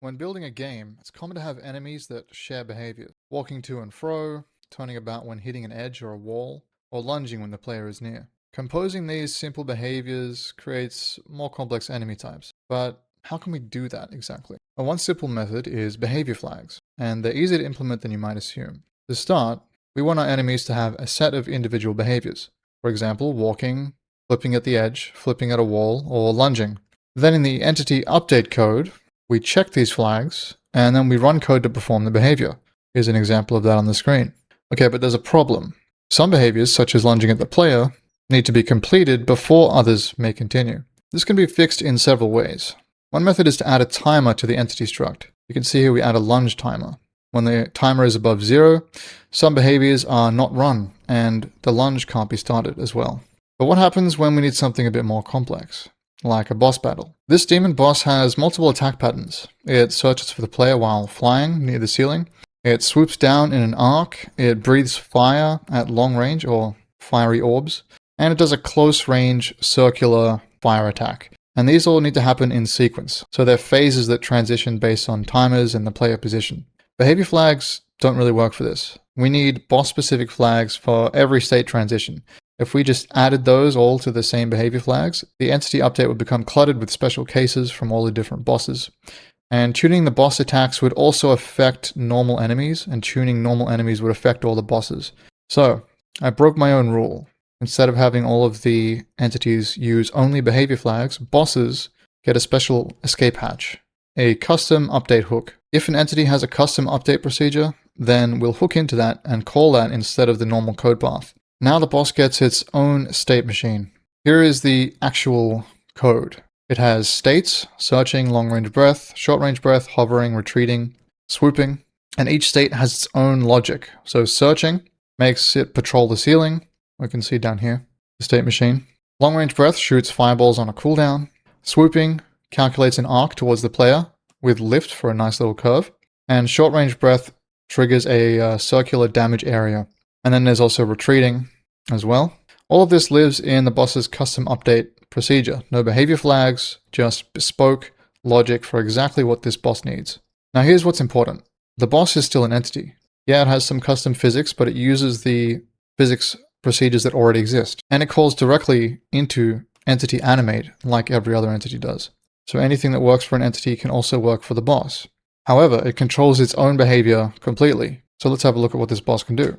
When building a game, it's common to have enemies that share behavior, walking to and fro, turning about when hitting an edge or a wall, or lunging when the player is near. Composing these simple behaviors creates more complex enemy types, but how can we do that exactly? Well, one simple method is behavior flags, and they're easier to implement than you might assume. To start, we want our enemies to have a set of individual behaviors. For example, walking, flipping at the edge, flipping at a wall, or lunging. Then in the entity update code, we check these flags, and then we run code to perform the behavior. Here's an example of that on the screen. Okay, but there's a problem. Some behaviors, such as lunging at the player, need to be completed before others may continue. This can be fixed in several ways. One method is to add a timer to the entity struct. You can see here we add a lunge timer. When the timer is above 0, some behaviors are not run, and the lunge can't be started as well. But what happens when we need something a bit more complex, like a boss battle? This demon boss has multiple attack patterns. It searches for the player while flying near the ceiling. It swoops down in an arc. It breathes fire at long range, or fiery orbs. And it does a close range circular fire attack. And these all need to happen in sequence. So they're phases that transition based on timers and the player position. Behavior flags don't really work for this. We need boss-specific flags for every state transition. If we just added those all to the same behavior flags, the entity update would become cluttered with special cases from all the different bosses. And tuning the boss attacks would also affect normal enemies, and tuning normal enemies would affect all the bosses. So, I broke my own rule. Instead of having all of the entities use only behavior flags, bosses get a special escape hatch, a custom update hook. If an entity has a custom update procedure, then we'll hook into that and call that instead of the normal code path. Now the boss gets its own state machine. Here is the actual code. It has states: searching, long-range breath, short-range breath, hovering, retreating, swooping, and each state has its own logic. So searching makes it patrol the ceiling. We can see down here, the state machine. Long-range breath shoots fireballs on a cooldown. Swooping calculates an arc towards the player with lift for a nice little curve. And short-range breath triggers a circular damage area. And then there's also retreating as well. All of this lives in the boss's custom update procedure. No behavior flags, just bespoke logic for exactly what this boss needs. Now here's what's important. The boss is still an entity. Yeah, it has some custom physics, but it uses the physics procedures that already exist. And it calls directly into entity animate like every other entity does. So anything that works for an entity can also work for the boss. However, it controls its own behavior completely. So let's have a look at what this boss can do.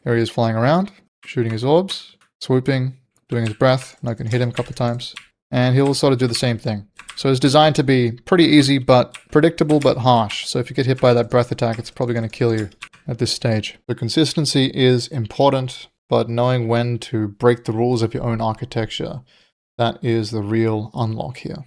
Here he is flying around, shooting his orbs, swooping, doing his breath, and I can hit him a couple of times. And he'll sort of do the same thing. So it's designed to be pretty easy, but predictable, but harsh. So if you get hit by that breath attack, it's probably going to kill you at this stage. The consistency is important, but knowing when to break the rules of your own architecture, that is the real unlock here.